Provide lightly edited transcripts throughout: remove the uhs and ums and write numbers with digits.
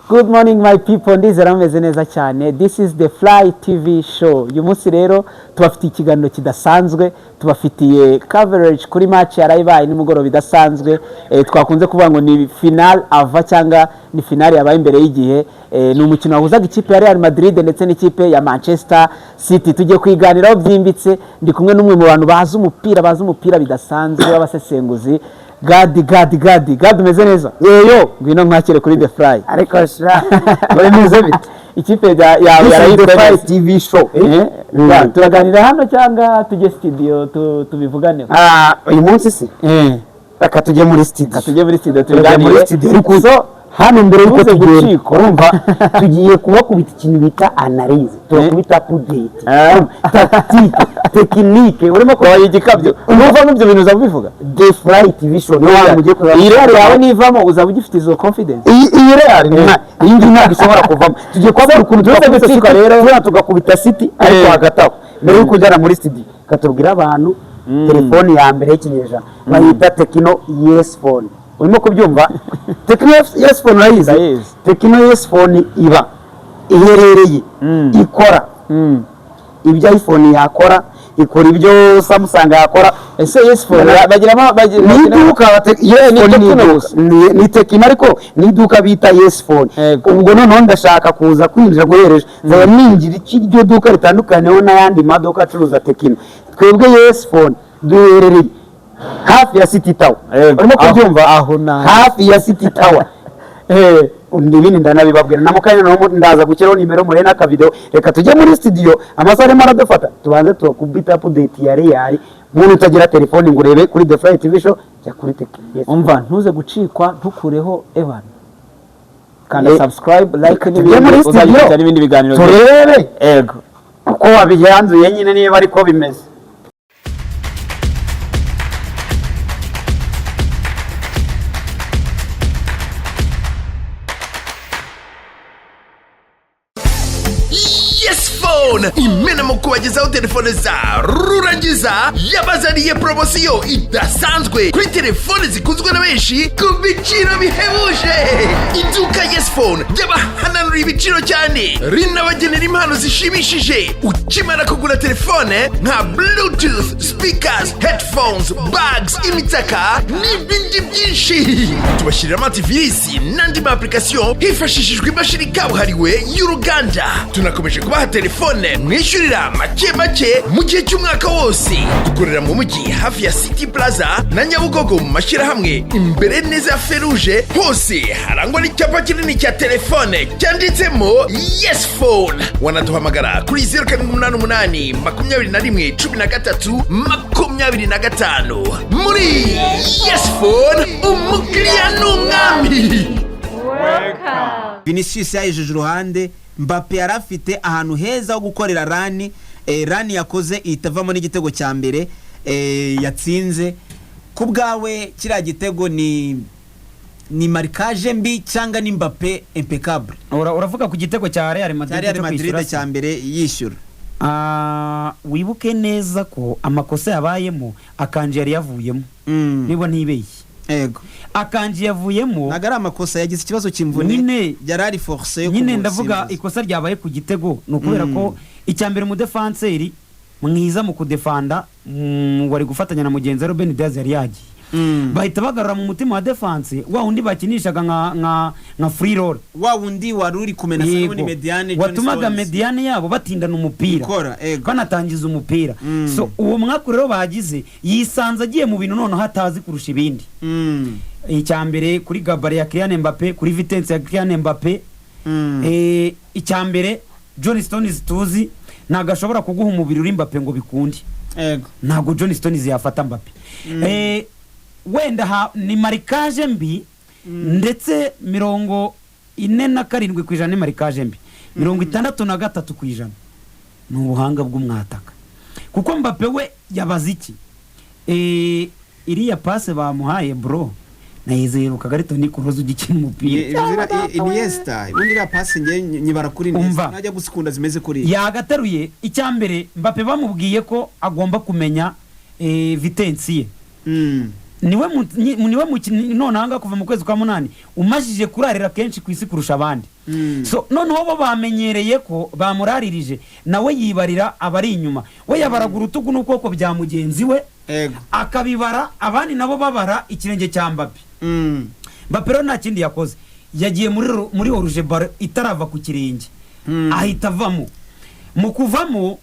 Good morning my people, ndizera mumeze neza cyane. This is the Fly TV show. Uyu munsi rero tubafitiye ikiganiro kidasanzwe, tubafitiye coverage kuri match yarayibaye nimugoroba bidasanzwe. Twakunze kuvuga ngo ni final ava cyangwa ni final yabaye imbere y'igihe. Ni umukino wahuzaga ikipe ya Real Madrid ndetse n'ikipe ya Manchester City. Tujye kwiganiraho byimbitse, ndi kumwe n'umwe mu bantu bazi umupira bidasanzwe w'abasesenguzi. Gadi umeze neza? Yeyo ngwino mwakire kuri The Fly. ariko shira uremeze bite Ikipe yawe yarayitwa TV show turaganira hano cyangwa tujye studio tubivugane? Uyu munsi se reka tujye muri studio tuganire so hano mbere yuko gucika urumva tugiye kubakubita ikintu bita analyze tubakubita update tactique technique urimo ko igikabyo urumva n'ibyo bintu uzabivuga. The Fly TV show no mujye kuba iyi rero yawe nivamo uzaba ugifite izo confidence. iyi rero iyi ngi ntabwo ishobora kuvamo. Tugiye kuba ukuntu tuzagucika rero tugakubita City ariko hagataho mbere yuko ujyana muri studio katubwira abantu telefone ya mbere y'ikinyejana bayita Tecno Yes Phone. Urimo kubyumva? Tecno Yes Phone urayizi? Tecno Yes Phone iba iherereye ikora ibyo iPhone yakora, ikora ibyo Samsung yakora. Ese Yes Phone bagiramo niduka ni Tecno ariko niduka bita Yes Phone. Ubwo none ndashaka kuza kwinjira guhereje zaba ninjira ikiryo duka ritandukanye n'ayandi maduka acuruza Tecno. Twebwe Yes Phone duherereye hafi ya City Tower. Urimo kubyumva? Hafi ya City Tower. Ndibini ndanabibabwira namukanya no ndaza gukiraho nimero muri na kavideo. Reka tujye muri studio amasare maradufata tubanze tukubita update ya Real. Muntu utagira telefone ngo urebe kuri The Fly TV show ya kuri Tecno. Umva ntuze gucikwa ntukureho Evan. Kanda subscribe, like n'ibindi biganiro turebe uko wabiyanzuye nyine niba ariko bimeze. Imena mu kubagezaho telefone za rurangiza yabazaniye promosiyo idasanzwe kuri telefone zikunzwe na benshi ku biciro bihebuje. Iduka Yes Phone ryabahananura ibiciro cyane rinabagenera impano zishimishije ukimara kugura telefone nka Bluetooth, speakers, headphones, bags, imitaka n'ibindi byinshi. Tubashyirira amativisi n'andi ma application hifashishijwe imashini kabuhariwe y'uruganda. Tunakomeje kubaha telefone mwishyurira make mu gihe cy'umwaka wose. Dukorera mu mujyi hafi ya City Plaza na Nyabugogo mu mashyirahamwe imbere neza ya Feruje. Hose harangwa n'icyapa kinini cya telefone cyanditsemo Yes Phone. Wanaduhamagara kuri 0788 21 13 muri Yes Phone umukiriya n'umwami. Vinicius yajeje uruhande, Mbappe yarafite ahantu heza ho gukorera rani yakoze itavamo n'igitego cya mbere yatsinze. Kubgawe kira gitego ni marquage mbi cyangwa ni Mbappe impeccable? Uravuga ku gitego cya Real Madrid cya mbere yishyura. Wibuke neza ko amakosa yabayemo Akanji yari yavuyemo niba ntibeshye. Ego Akanji yavuyemo nagara amakosa yagize ikibazo cy'imvune yarari force yo nyine ndavuga ikosa ryabaye ku gitego no kubera ko icyambere mu defenseur mwiza mu kudefanda wari gufatanya na mugenzi Ruben Diaz yari yagiye bahita bagarura mu mutima wa defense wa undi bakinishaga nka free roll wa undi waruri kumena sanoni mediane watumaga mediane yabo batindana umupira banatangiza umupira. So uwo mwaka rero bagize yisanze agiye mu bintu none hatazi kurusha ibindi. Icyambere kuri Gabare ya Kylian Mbappe, kuri Vitesse ya Kylian Mbappe. Icyambere John Stones tuzi nagashobora kuguha umubiri uri Mbappe ngo bikunde. Nago John Stones yafata Mbappe. Wenda ni marquage mbi ndetse 47% ni marquage mbi, 63% ni ubuhanga bw'umwataka kuko Mbappe we yabaze iki iriya passe bamuhaye bro nayizeruka garito ni kuroza ugikina umupira Iniesta ubundi ra passe nge nyibara kuri Iniesta najya gusikunda zimeze kuri yagateruye icyambere Mbappe bamubwiye ko agomba kumenya Vitesse ye niwe mukinnyi none hanga kuva mu kwezi kwa munani umajije kurarira kenshi ku isi kurusha abandi. So noneho bo bamenyereye ko bamuraririje nawe yibarira abari inyuma, we yabaraga urutugu n'ukuboko bya mugenzi we akabibara, abandi nabo babara ikirenge cya Mbappe. Mbappe rero nta kindi yakoze, yagiye muri oruje baro itarava ku kirenge, ahita avamo. Mu kuvamo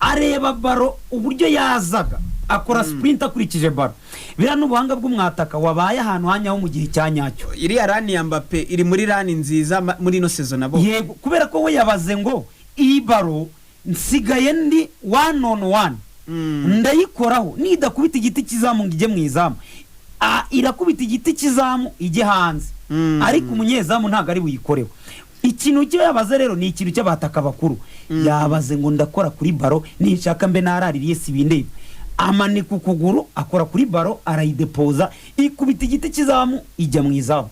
areba baro uburyo yazaga, akora sprint akurikije baro. Bira n'ubuhanga bw'umwataka wabaye ahantu hanyaho mu gihe cyanyacyo. Iriya rani ya Mbappe iri muri rani nziza muri no season nabo. Yego, kubera ko we yabaze ngo iyi baro nsigaye ndi 1-on-1. Ndayikoraho nidakubita igiti kizamu ngije mu izamu. Irakubita igiti kizamu ije hanze. Ariko umunyezamu ntago ari buyikoreho. Ikintu cyo yabaze rero ni ikintu cy'abataka bakuru. Yabaze ngo ndakora kuri baro nishaka mbe naraririye sibinde. Amanika ukuguru akora kuri baro arayidepoza ikubita igiti kizamu ijya mu izamu.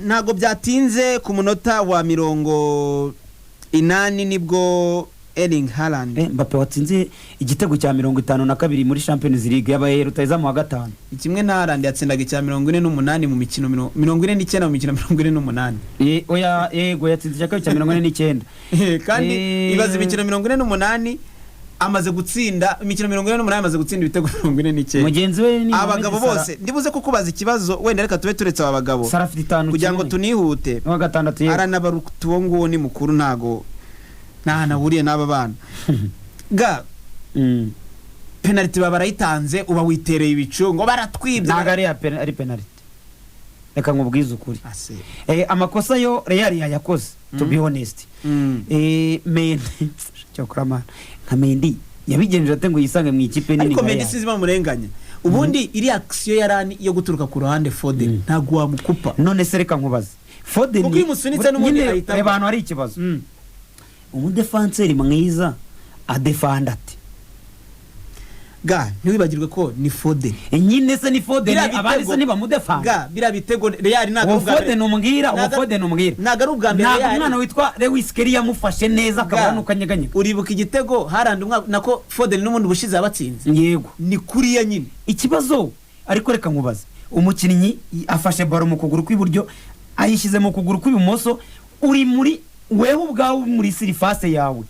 Ntago byatinze ku munota wa 80 nibwo Erling Haaland Mbappe watsinze igitego cya 52 muri Champions League yabaye rutayizamu wa gatanu. Kimwe na Haaland yatsindaga cya 48 mu mikino 49 mu mikino 48. Oya yego yatsinze cya 49. Kandi ibaze imikino 48 amaze gutsinda imikino 48 amaze gutsinda ibitego 49. Mugenzi we ni abagabo bose ndibuze kukubaza ikibazo wenda reka tube turetse abagabo kugira ngo tunihute. Wa gatandatu yego aranabarutuwo ngo ni mukuru ntago nahuriye n'aba bana. Penalty barayitanze uba witereye ibicu ngo baratwibye. Ntago ari penalty. Reka nkubwize ukuri. Amakosa yo Real yakoze to be honest. Mendy cyokuramana nka Mendy yabigenje ate ngo yisange mu ikipe nini. Ariko Mendy sizima murenganya. Ubundi iri action yarani yo guturuka ku ruhande Foden ntago wamukupa. None se reka nkubaze Foden kuko imusunitse n'umundi ahita abantu ari ikibazo. Umudefanseri mwiza adefanda ati ntiwibagirwe ko ni Foden. Nyine se ni Foden abandi se niba mudefanda. Bira bitego Real ntago Foden umubwira Foden umubwira. Ntago ari ubwa mbere Real. Umwana witwa Lewis Kelly yamufashe neza akabana ukanyeganye. Uribuka igitego Haaland nako Foden n'umundi bushize abatsinze. Yego. Ni kuriya nyine. Ikibazo ariko reka nkubaze umukinnyi afashe baro mu kuguru kw'iburyo ayishize mu kuguru kw'ibumoso uri muri wewe ubwawe muri surface yawe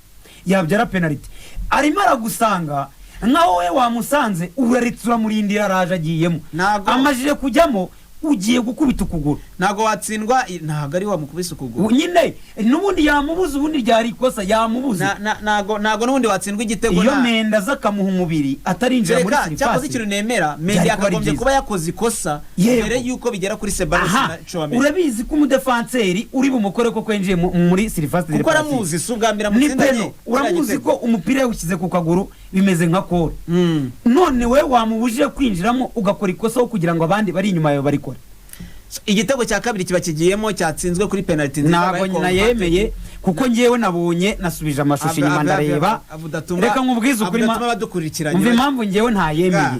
yabyara penalty. Arimo aragusanga nkaho we wamusanze uraritsura murindira araje agiyemo amajije kujyamo ugiye gukubita ukuguru ntago watsindwa ntago ari wamukubisa ukuguru nyine nubundi yamubuza ubundi ryari ikosa yamubuza ntago nubundi watsindwa igitego iyo Menda zakamuha umubiri atarinjira muri sirifasi cyakoze ikintu nemera Menda yakagombye kuba yakoze ikosa mbere yuko bigera kuri Sebalos na Chouameni. Urabizi ko umudefanseri uri bumukore ko kwenjiye muri sirifasi kuko aramuzi sugambira mutsindanye uramuzi ko umupira yawukize ku kaguru bimeze nka kore none we wamubujije kwinjiramo ugakora ikosa ho kugira ngo abandi bari inyuma yawe barikora. Igitego cya kabiri kiba kigiyemo cyatsinzwe kuri penalty ntabwo nyina yemeye kuko ngewe nabonye nasubije amashusho inyuma ndareba reka nkubwize ukuri umva impamvu ngewe ntayemeye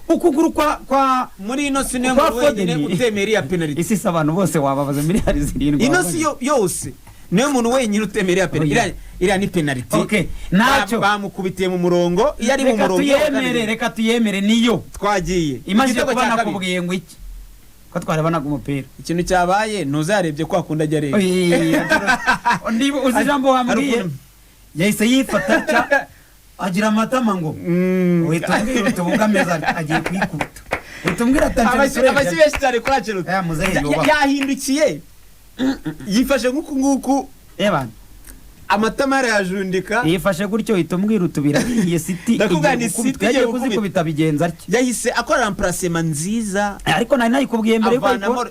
ukuguru kwa muri ino si niyo wenyine utemera iya penalty. Isi abantu bose wababaza miliyari 7 ino si yose niyo muntu wenyine utemera iya penalty. Iriya ni penalty. Okay, nacyo bamukubitiye mu murongo iyo ari mu murongo reka tuyemere niyo twagiye imajije kuba nakubwiye ngo iki ko twarebanaga umupira ikintu cyabaye ntuzarebye kwa kunda ajya rero ndiba uzi jambo wambwiye yahise yifata agira amatama ngo uhita tuvuga meza agiye kwikuta utumbwira atanje abashibeshe cyane kwa Chelsea yahindukiye yifashe nguku ebana amatama yarayajundika yifashe gutyo itumbwira utubira iyi City igiye kuzikubita bigenza atya yahise akora remplacement nziza ariko nari nayikubwiye mbere ko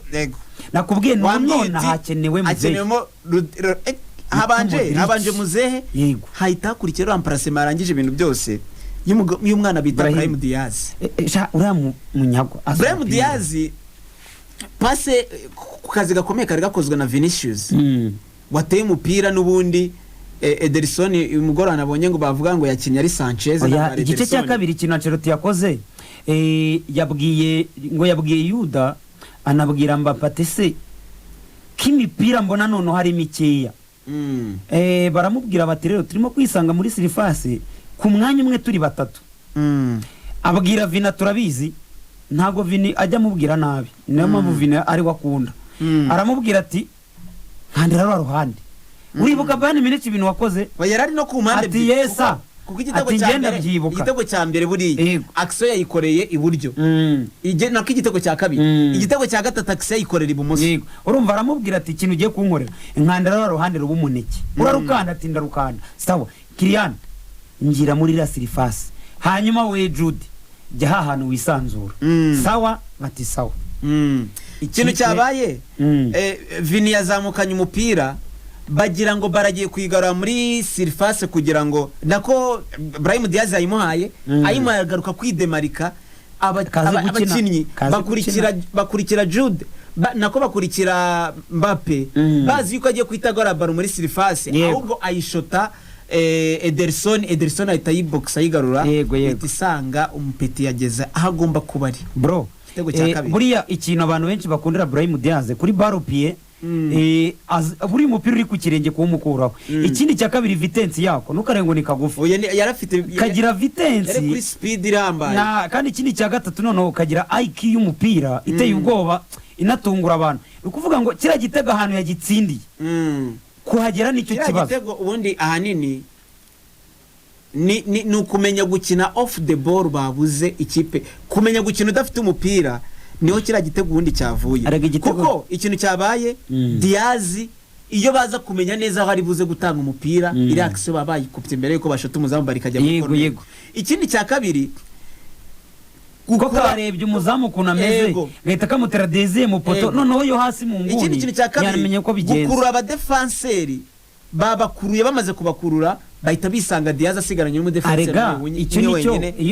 nakubwiye none hakenewe muzehe habanje muzehe hayita kurikira remplacement arangije ibintu byose y'umwana bita Brahim Diaz uriya munyago Brahim Diaz passe ku kazi gakomeye kari gakozwe na Vinicius wateye umupira n'ubundi Ederson umugorana abonye ngo bavuga ngo yakinya ari Sanchez na Ederson. Igice cya kabiri kintu Ancelotti yakoze yabwiye Yuda anabwira Mbappe se kimipira mbona none hari mikeya baramubwira bati rero turimo kwisanga muri surface ku mwanya umwe turi batatu abwira Vina turabizi ntago Vini ajya amubwira nabi niyo mpamvu Vini ari wakunda aramubwira ati nkandira rwa ruhande uribuka Bayern Munich ibintu wakoze yarari no ku mpande ati yesa kuko igitego cya mbere buriya Axel yayikoreye iburyo nako igitego cya kabiri igitego cya gatatu Axel yayikorera ibumoso urumva aramubwira ati ikintu ugiye kunkorera inkandira rwa ruhande ruba umuneke urarukanda ati ndarukanda sawa Kylian ngira muri la surface hanyuma we Jude jya hahantu wisanzura sawa bati sawa ikintu cyabaye Vini yazamukanye umupira bagira ngo baragiye kwigarura muri surface kugira ngo nako Brahim Diaz ayimuhaye agaruka kwidemarika abakinnyi bakurikira Jude nako bakurikira Mbappe bazi yuko agiye kwitagora baro muri surface ahubwo ayishota Ederson ahita yibox ayigarura itisanga umupeti yageze aho agomba kuba ari bro buriya ikintu abantu benshi bakundira Brahim Diaz kuri baropie buri mupira uri ku kirenge kuwumukuraho ikindi cya kabiri vitence yako nukarengo ni kagufi yarafite kagira vitence yari kuri speed irambaye kandi ikindi cya gatatu noneho kagira IQ y'umupira iteye ubwoba inatungura abantu ukuvuga ngo kira gitega ahantu yagitsindiye kuhagera nicyo kibazo gitego ubundi ahanini ni ukumenya gukina off the ball babuze ikipe kumenya gukina udafite umupira niho kira gitego ubundi cyavuye kuko ikintu cyabaye Diaz iyo baza kumenya neza aho ari buze gutanga umupira Irax babaye kupye mbere yuko bashota umuzamu barikajya gukora ikindi cya kabiri kuko karebye umuzamu kuna meze leta kamutera deze mu poto noneho yo hasi mu nguni ikindi kintu cya kabiri gukurura aba defenseri babakuruye bamaze kubakurura bahita bisanga Diaz asigaranye mu defenseri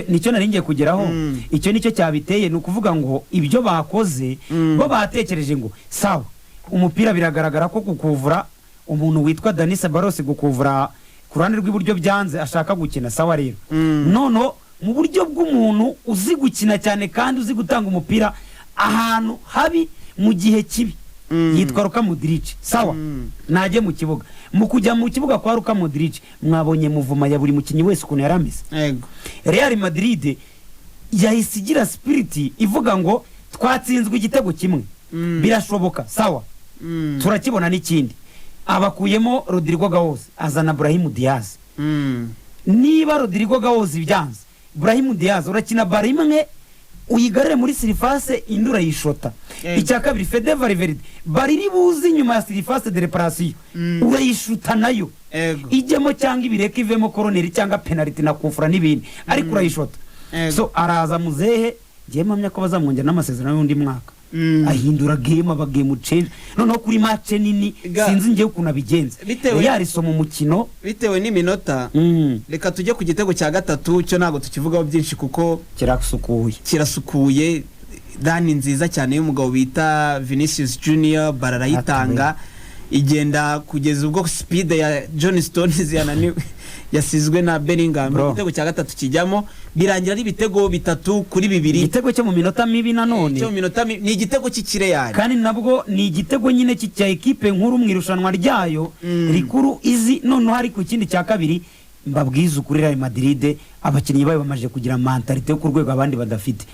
nicyo naringiye kugeraho icyo nicyo cyabiteye ni ukuvuga ngo ibyo bakoze bo batekereje ngo sawa umupira biragaragara ko gukuvura umuntu witwa Dani Ceballos gukuvura ku ruhande rw'iburyo byanze ashaka gukina sawa rero noneho mu buryo bw'umuntu uzi gukina cyane kandi uzi gutanga umupira ahantu habi mu gihe kibi yitwa Luka Modric sawa najye mu kibuga mu kujya mu kibuga kwa Luka Modric mwabonye muvuma ya buri mukinyi wese ukuntu yarameze Real Madrid yahisigira spirit ivuga ngo twatsinzwe igitego kimwe birashoboka sawa turakibona n'ikindi abakuyemo Rodrigo Gaos azana Brahim Diaz niba Rodrigo Gaos byanze Brahim Diaz urakina bari imwe uyigarere muri surface indura yishota icya kabiri Fede Valverde bari ribuzi nyuma ya surface de reparation urayishuta nayo ijyemo cyangwa ibireka ivemo corner cyangwa penalty na kufura n'ibindi ariko urayishota so araza muzehe giye mpamya ko bazamwongera n'amasezerano y'undi mwaka ahindura game aba game change noneho kuri match nini sinzi ngiye ukuntu abigenza yarisoma umukino bitewe n'iminota reka tujye ku gitego cya gatatu cyo nago tukivugaho byinshi kuko kirasukuye dani nziza cyane y'umugabo bita Vinicius Junior bararayitanga igenda kugeza ubwo speed ya John Stones yasizwe na Bellingham igitego cya gatatu kijyamo birangira ari ibitego 3-2 igitego cyo mu minota mibi nanone cyo mu minota ni igitego cy'ikireyari kandi nabwo ni igitego nyine cya equipe nkuru mwirushanwa ryayo rikuru izi none hari ku kindi cya kabiri mbabwiza ukuri Real Madrid abakinnyi bayo bamaje kugira mentalite yo ku rwego abandi badafite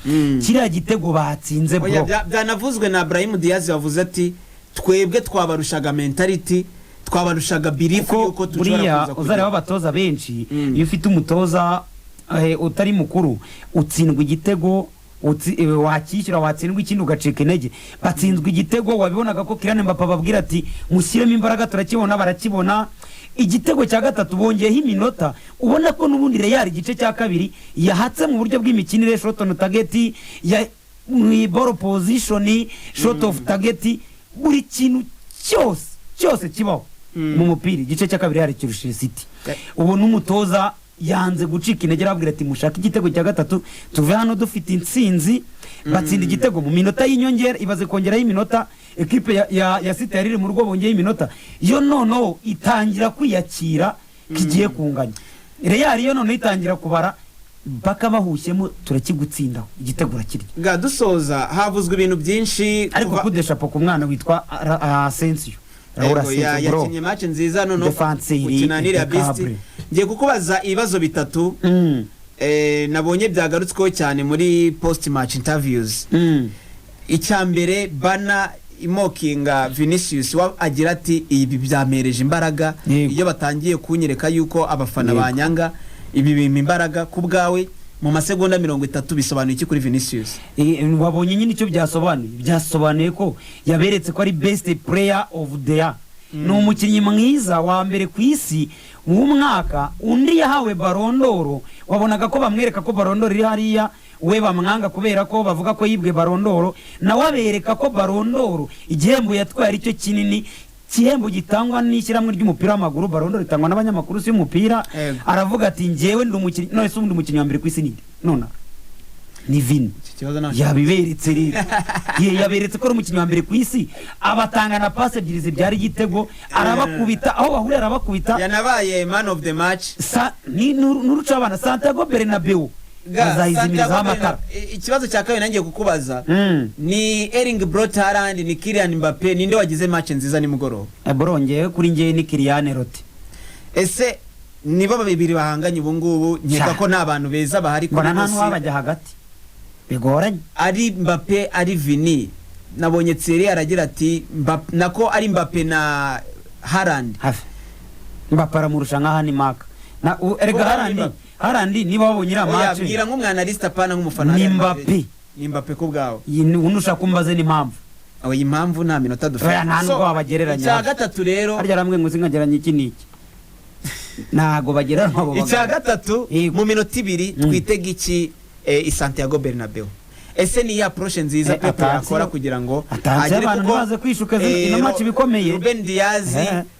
kiriya gitego batsinze bro byanavuzwe na Brahim Diaz wavuze ati twebwe twabarushaga mentality twabarushaga belief yuko tushobora kuza uzare w'abatoza benshi iyo ufite umutoza utari mukuru utsindwa igitego wakishyura watsindwa ikindi ugacika intege batsinzwe igitego wabibonaga ko Kylian Mbappe babwira ati mushyiremo imbaraga turakibona barakibona igitego cya gatatu bongeyeho iminota ubona ko n'ubundi Real igice cya kabiri yahatse mu buryo bw'imikinire shot on target ya ball position shot of target buri kintu cyose kibaho mu mupira igice cya kabiri hari kirushije City ubu n'umutoza yanze gucika intege arabwira ati mushaka igitego cya gatatu tuve hano dufite intsinzi batsinda igitego mu minota y'inyongera ibaze kongeraho iminota equipe ya City yarire mu rugo bongeye iminota yo nono itangira kwiyakira kigiye kunganya Real yo nono itangira kubara baka bahushyemo turakigutsindaho igitego rakirya dusoza havuzwe ibintu byinshi ariko kudesha po ku mwana witwa Asensio yakinye match nziza nono ukinanire Beast ngiye kukubaza ibibazo bitatu nabonye byagarutsweho cyane muri post match interviews. Icyambere bana imokinga Vinicius agira ati ibi byamereje imbaraga iyo batangiye kunyereka yuko abafana banyanga ibi bimpa imbaraga ku bwawe mu masegonda 30 bisobanuye iki kuri Vinicius? Wabonye nyine icyo byasobanuye ko yaberetse ko ari best player of the year. Ni umukinnyi mwiza wa mbere ku isi w'umwaka, undi yahawe Ballon d'Or, wabonaga ko bamwereka ko Ballon d'Or iri hariya, we bamwanga kubera ko bavuga ko yibwe Ballon d'Or, nawe abereka ko Ballon d'Or igihembo yatwaye ari cyo kinini, igihembo gitangwa n'ishyirahamwe ry'umupira w'amaguru. Ballon d'Or itangwa n'abanyamakuru y'umupira. Aravuga ati njyewe ndi umukinnyi, none se undi umukinnyi wa mbere ku isi ni Vini. Yabiberetse rero yaberetse ko ari umukinnyi wa mbere ku isi, abatanga na passe ebyiri zibyara igitego, arabakubita aho bahurira, arabakubita, yanabaye man of the match. Ni n'uruca abana Santiago Bernabeu bazayizimiriza amatara. Ikibazo cya kabiri nangiye kukubaza ni Erling Braut Haaland ni Kylian Mbappe, ninde wagize match nziza nimugoroba? Borongeye kuri njye ni Kylian Rote. Ese nibo babiri bahanganye ubu ngubu, nkeka ko nta bantu beza bahari kuri nta ntantu wabajya hagati bigoranye, ari Mbappe ari Vini. Nabonye Thierry aragira ati nako ari Mbappe na Haaland. Mbappe aramurusha nkaha ni Maka na erega Haaland niba wabonye ira match yabwira nk'umwana lista pana nk'umufana ni Mbappe ko bwawe unusha kumbaze ni impamvu aho impamvu nta minota dufite ntabwo bagereranya. Icya gatatu rero harya ramwe ngo zingageranya iki niki ntago bagereranya abo bagabo. Icya gatatu mu minota 2 twitega iki Santiago Bernabeu? Ese ni ya approach nziza Pepe yakora kugira ngo agire kuko baze kwishuka ino match bikomeye? Ruben Diaz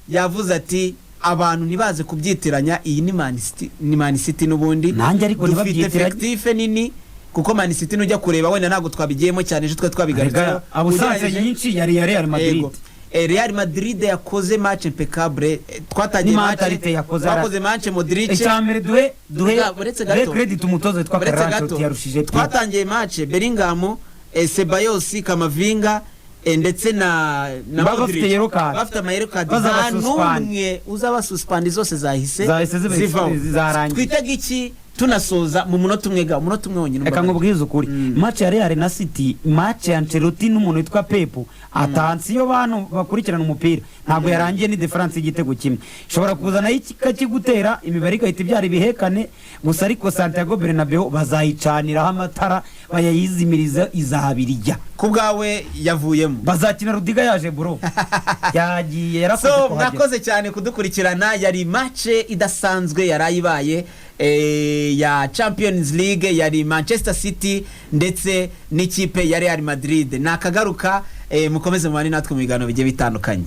yavuze ati abantu nibaze kubyitiranya, iyi ni Man City n'ubundi nanjye ariko dufite effective nini, kuko Man City nujya kureba wenda ntago twabigiyemo cyane ejo twabigaragaza abusanze nyinshi yari Real Madrid. Real Madrid yakoze match impeccable, twatangiye yakoze match Modric icyambere duhe credit umutoza twa Carranco yarushije. Twatangiye match Bellingham, Ceballos, Kamavinga ndetse na Modric bafite amayero card n'umwe uzaba suspend, zose zahise ziva. Twitega iki tunasoza mu munota umwe wonyine? Eka ngubwiza ukuri match ya Real na City, match ya Ancelotti n'umuntu witwa Pep, atansiyo bantu bakurikirana umupira ntabwo yarangiye ni difference y'igitego kimwe, ishobora kuzana ikigutera imibare igahita ibyara ibihekane gusa, ariko Santiago Bernabeu bazayicaniraho amatara bayayizimiriza izahabirija. Ku bwawe yavuyemo bazakina Rudiga yaje bro yagiye yarakoze so mwakoze cyane kudukurikirana. Yari match idasanzwe yarayibaye ya Champions League, yari Manchester City ndetse n'ikipe ya Real Madrid. Nakagaruka mukomeze mubane natwe mu biganiro bigiye bitandukanye.